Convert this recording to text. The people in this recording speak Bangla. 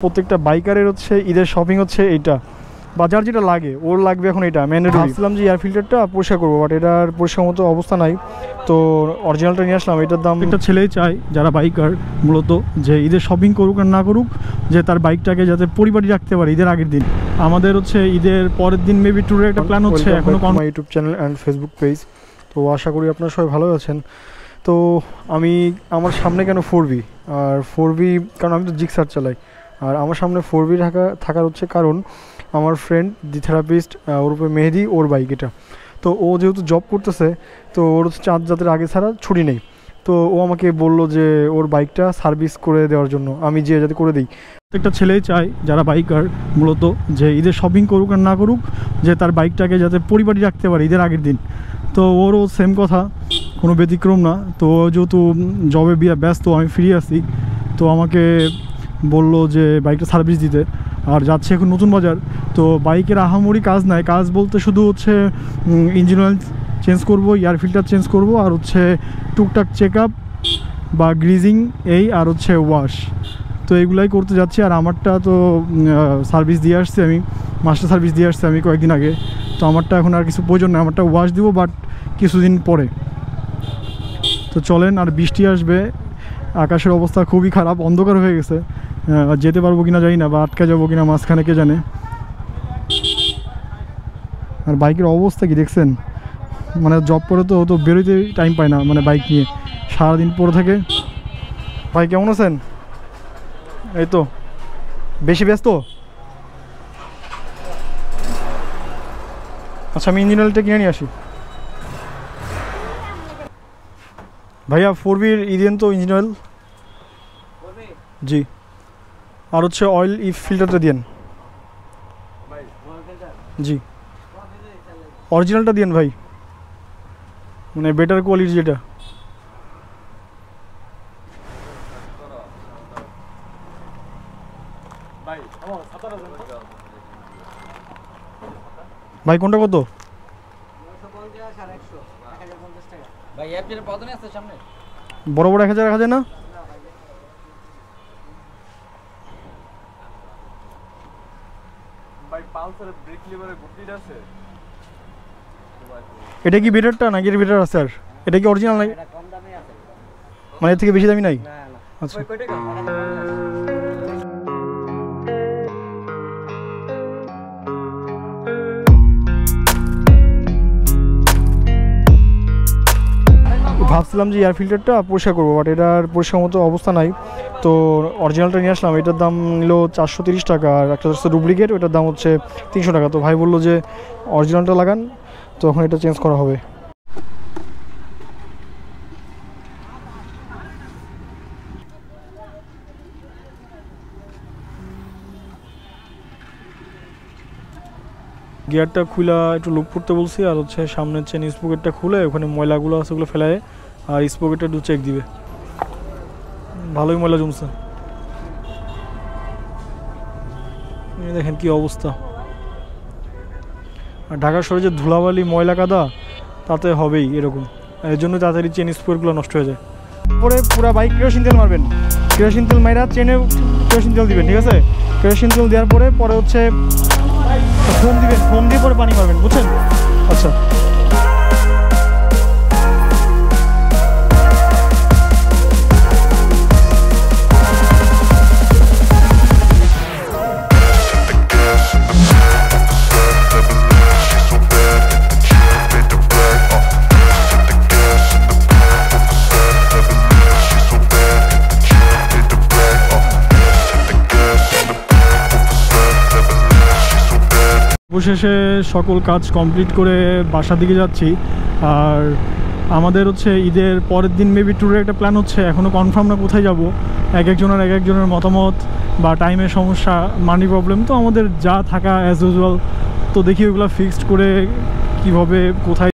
প্রত্যেকটা বাইকারের হচ্ছে ঈদের শপিং হচ্ছে এইটা, বাজার যেটা লাগে ওর লাগবে এখন এটা ম্যান্ডেটরি। ভাবছিলাম যে এয়ার ফিল্টারটা পরিষ্কার করবো, বাট এটার পরিষ্কার মতো অবস্থা নাই, তো অরিজিনালটা নিয়ে আসলাম। এটার দাম একটা ছেলেই চায় যারা বাইকার মূলত, যে ঈদের শপিং করুক আর না করুক, যে তার বাইকটাকে যাতে পরিবারী রাখতে পারে ঈদের আগের দিন। আমাদের হচ্ছে ঈদের পরের দিন মেবি ট্যুরের একটা প্ল্যান হচ্ছে এখনো আমার YouTube channel and Facebook page. তো আশা করি আপনারা সবাই ভালো আছেন। তো আমার সামনে কেন 4V, আর 4V কারণ আমি তো জিক্সার চালাই, আর আমার সামনে 4V থাকার হচ্ছে কারণ আমার ফ্রেন্ড দি থেরাপিস্ট, ওর উপরে মেহেদি, ওর বাইক এটা। তো ও যেহেতু জব করতেছে, তো ওর হচ্ছে 4 রাতের আগে ছাড়া ছুটি নেই। তো ও আমাকে বললো যে ওর বাইকটা সার্ভিস করে দেওয়ার জন্য, আমি যে যাতে করে দিই। একটা ছেলেই চায় যারা বাইকার মূলত, যে ঈদের শপিং করুক আর না করুক, যে তার বাইকটাকে যাতে পরিবারী রাখতে পারে ঈদের আগের দিন। তো ওরও সেম কথা, কোনো ব্যতিক্রম না। তো যেহেতু জবে ব্যস্ত, আমি ফ্রি আছি, তো আমাকে বললো যে বাইকটা সার্ভিস দিতে। আর যাচ্ছে এখন নতুন বাজার, তো বাইকের আহামরি কাজ নাই, কাজ বলতে শুধু হচ্ছে ইঞ্জিন অয়েল চেঞ্জ করবো, এয়ার ফিল্টার চেঞ্জ করবো, আর হচ্ছে টুকটাক চেক আপ বা গ্রিজিং এই, আর হচ্ছে ওয়াশ। তো এগুলাই করতে যাচ্ছি। আর আমারটা তো সার্ভিস দিয়ে আসছি, আমি মাস্টার সার্ভিস দিয়ে আসছি আমি কয়েকদিন আগে। তো আমারটা এখন আর কিছু প্রয়োজন নেই, আমারটা ওয়াশ দিব বাট কিছুদিন পরে। তো চলেন, আর বৃষ্টি আসবে, আকাশের অবস্থা খুবই খারাপ, অন্ধকার হয়ে গেছে, যেতে পারবো কিনা জানি না, বা আটকে যাবো কিনা মাঝখানে কে জানে। আর বাইকের অবস্থা কি দেখছেন, মানে জব করে তো তো বেরোতে টাইম পায় না, মানে বাইক নিয়ে সারাদিন পরে থাকে। ভাই কেমন আছেন? এই তো বেশি ব্যস্ত। আচ্ছা, আমি ইঞ্জিন অয়েলটা কিনে নিয়ে আসি। ভাইয়া 4Vর দেন তো ইঞ্জিন অয়েল। জি, আর হচ্ছে অয়েল ফিল্টারটা দিন। জি, অরিজিনালটা দিন ভাই, মানে বেটার কোয়ালিটি যেটা। ভাই কোনটা কত? বড় বড় 1000 রাখা যায় না? এটা কি বেটারটা নাকি এর বেটার আছে? আর এটা কি অরিজিনাল নাকি, মানে এর থেকে বেশি দামি নাই? আচ্ছা, ভাবছিলাম যে এয়ার ফিল্টারটা পরিষ্কার করবো, বাট এটার পরিষ্কার মতো অবস্থা নাই, তো অরিজিনালটা নিয়ে আসলাম। এটার দাম নিল 430 টাকা, আর একটা হচ্ছে ডুপ্লিকেট, ওটার দাম হচ্ছে 300 টাকা। তো ভাই বললো যে অরিজিনালটা লাগান, তো এখন এটা চেঞ্জ করা হবে। গিয়ারটা খুলে একটু লুক করতে বলছি, আর হচ্ছে সামনের চেন স্পকেটটা খুলে ওখানে ময়লাগুলো আছে ওগুলো ফেলায়, আর স্পকেটটা একটু চেক দিবে। ভালোই ময়লা জমছে, দেখেন কি অবস্থা। আর ঢাকা শহরে যে ধুলাবালি ময়লা কাদা, তাতে হবেই এরকম, এর জন্য তাড়াতাড়ি চেন স্পকেটগুলো নষ্ট হয়ে যায়। পরে পুরো বাইক কেরোসিন তেল মারবেন, কেরোসিন তেল মাইরা চেনে কেরোসিন তেল দিবেন, ঠিক আছে? কেরোসিন তেল দেওয়ার পরে হচ্ছে ফোম দিবেন, ফোম দিয়ে পরে পানি মারবেন, বুঝছেন? আচ্ছা, অবশেষে সকল কাজ কমপ্লিট করে বাসার দিকে যাচ্ছি। আর আমাদের হচ্ছে ঈদের পরের দিন মেবি ট্যুরের একটা প্ল্যান হচ্ছে, এখনও কনফার্ম না কোথায় যাব। এক একজনের মতামত বা টাইমের সমস্যা, মানি প্রবলেম, তো আমাদের যা থাকা অ্যাজ ইউজুয়াল। তো দেখি ওগুলো ফিক্সড করে কীভাবে কোথায়